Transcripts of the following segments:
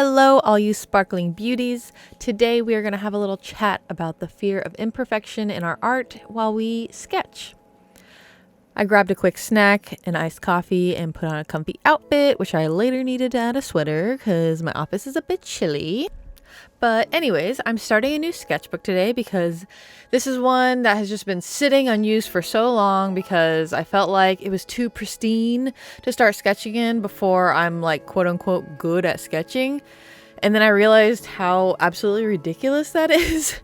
Hello, all you sparkling beauties. Today we are going to have a little chat about the fear of imperfection in our art while we sketch. I grabbed a quick snack, an iced coffee, and put on a comfy outfit, which I later needed to add a sweater because my office is a bit chilly. But anyways, I'm starting a new sketchbook today because this is one that has just been sitting unused for so long because I felt like it was too pristine to start sketching in before I'm like quote unquote good at sketching. And then I realized how absolutely ridiculous that is.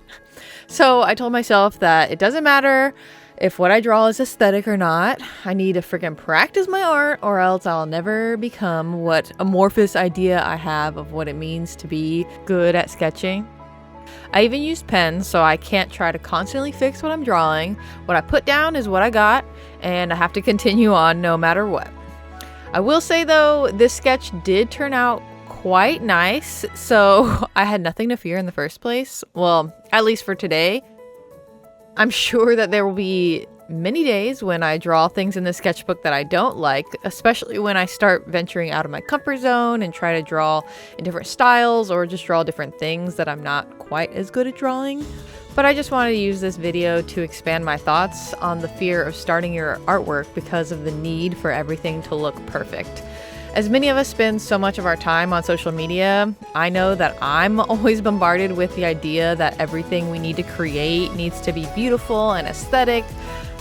So I told myself that it doesn't matter if what I draw is aesthetic or not. I need to freaking practice my art or else I'll never become what amorphous idea I have of what it means to be good at sketching. I even use pens so I can't try to constantly fix what I'm drawing. What I put down is what I got and I have to continue on no matter what. I will say though, this sketch did turn out quite nice, so I had nothing to fear in the first place. Well, at least for today. I'm sure that there will be many days when I draw things in the sketchbook that I don't like, especially when I start venturing out of my comfort zone and try to draw in different styles or just draw different things that I'm not quite as good at drawing. But I just wanted to use this video to expand my thoughts on the fear of starting your artwork because of the need for everything to look perfect. As many of us spend so much of our time on social media, I know that I'm always bombarded with the idea that everything we need to create needs to be beautiful and aesthetic,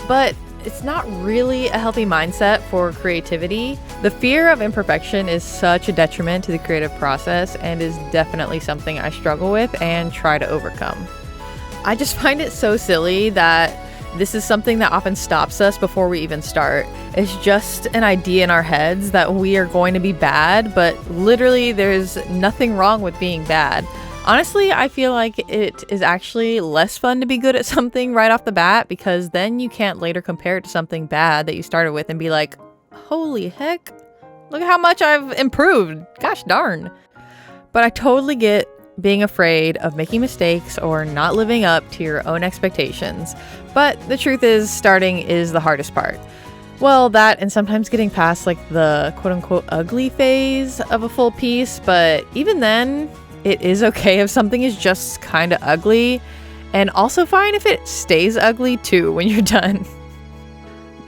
but it's not really a healthy mindset for creativity. The fear of imperfection is such a detriment to the creative process and is definitely something I struggle with and try to overcome. I just find it so silly that this is something that often stops us before we even start. It's just an idea in our heads that we are going to be bad, but literally there's nothing wrong with being bad. Honestly, I feel like it is actually less fun to be good at something right off the bat because then you can't later compare it to something bad that you started with and be like, holy heck, look at how much I've improved. Gosh darn. But I totally get being afraid of making mistakes or not living up to your own expectations. But the truth is, starting is the hardest part. Well, that and sometimes getting past like the quote-unquote ugly phase of a full piece, but even then, it is okay if something is just kind of ugly, and also fine if it stays ugly too when you're done.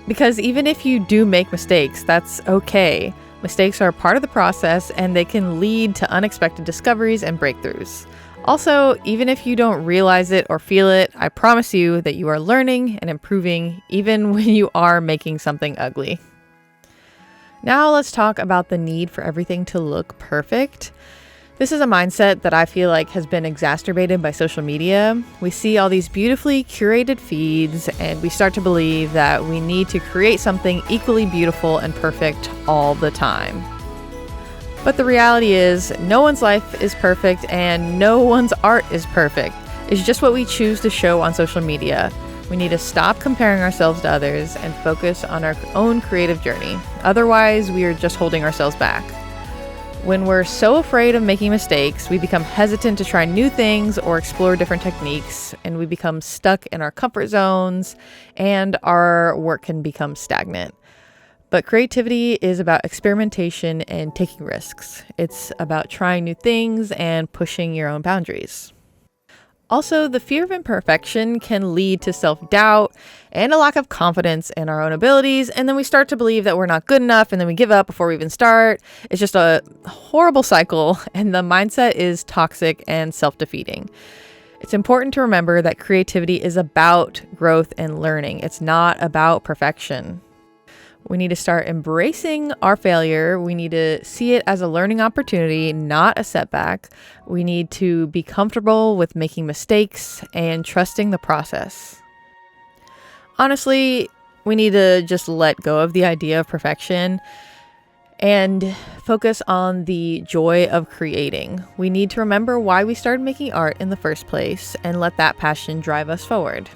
Because even if you do make mistakes, that's okay. Mistakes are part of the process and they can lead to unexpected discoveries and breakthroughs. Also, even if you don't realize it or feel it, I promise you that you are learning and improving even when you are making something ugly. Now let's talk about the need for everything to look perfect. This is a mindset that I feel like has been exacerbated by social media. We see all these beautifully curated feeds and we start to believe that we need to create something equally beautiful and perfect all the time. But the reality is, no one's life is perfect and no one's art is perfect. It's just what we choose to show on social media. We need to stop comparing ourselves to others and focus on our own creative journey. Otherwise, we are just holding ourselves back. When we're so afraid of making mistakes, we become hesitant to try new things or explore different techniques, and we become stuck in our comfort zones, and our work can become stagnant. But creativity is about experimentation and taking risks. It's about trying new things and pushing your own boundaries. Also, the fear of imperfection can lead to self-doubt and a lack of confidence in our own abilities, and then we start to believe that we're not good enough, and then we give up before we even start. It's just a horrible cycle, and the mindset is toxic and self-defeating. It's important to remember that creativity is about growth and learning. It's not about perfection. We need to start embracing our failure. We need to see it as a learning opportunity, not a setback. We need to be comfortable with making mistakes and trusting the process. Honestly, we need to just let go of the idea of perfection and focus on the joy of creating. We need to remember why we started making art in the first place and let that passion drive us forward.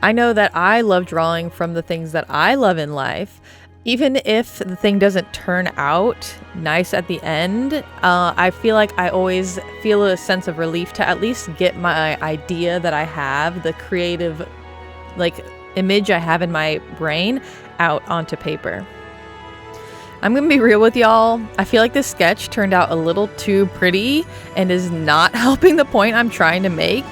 I know that I love drawing from the things that I love in life. Even if the thing doesn't turn out nice at the end, I feel like I always feel a sense of relief to at least get my idea that I have, the creative image I have in my brain, out onto paper. I'm gonna be real with y'all. I feel like this sketch turned out a little too pretty and is not helping the point I'm trying to make.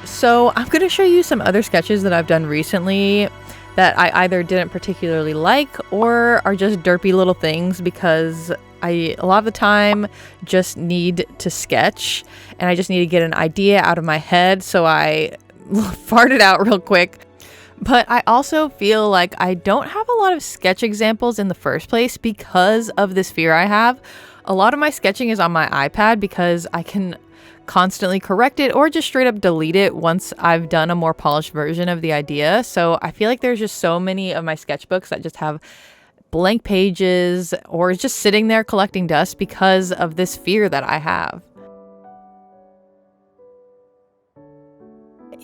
So I'm gonna show you some other sketches that I've done recently that I either didn't particularly like or are just derpy little things because I, a lot of the time, just need to sketch and I just need to get an idea out of my head, so I farted out real quick. But I also feel like I don't have a lot of sketch examples in the first place because of this fear I have. A lot of my sketching is on my iPad because I can constantly correct it or just straight up delete it once I've done a more polished version of the idea. So I feel like there's just so many of my sketchbooks that just have blank pages or just sitting there collecting dust because of this fear that I have.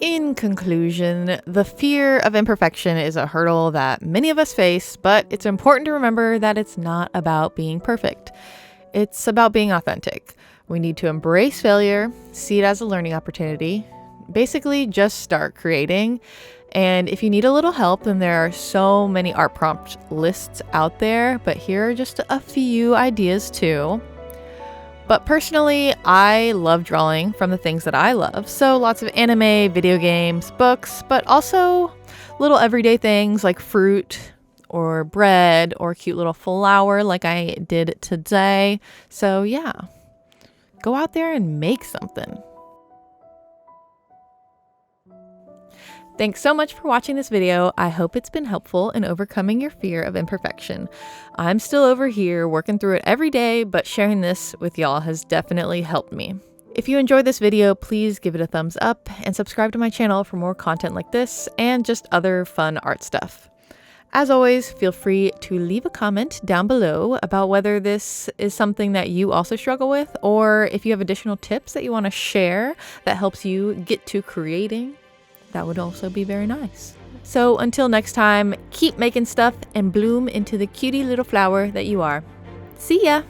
In conclusion, the fear of imperfection is a hurdle that many of us face, but it's important to remember that it's not about being perfect. It's about being authentic. We need to embrace failure, see it as a learning opportunity, basically just start creating. And if you need a little help, then there are so many art prompt lists out there, but here are just a few ideas too. But personally, I love drawing from the things that I love. So lots of anime, video games, books, but also little everyday things like fruit or bread or a cute little flower like I did today. So yeah, go out there and make something. Thanks so much for watching this video. I hope it's been helpful in overcoming your fear of imperfection. I'm still over here working through it every day, but sharing this with y'all has definitely helped me. If you enjoyed this video, please give it a thumbs up and subscribe to my channel for more content like this and just other fun art stuff. As always, feel free to leave a comment down below about whether this is something that you also struggle with, or if you have additional tips that you want to share that helps you get to creating. That would also be very nice. So until next time, keep making stuff and bloom into the cutie little flower that you are. See ya!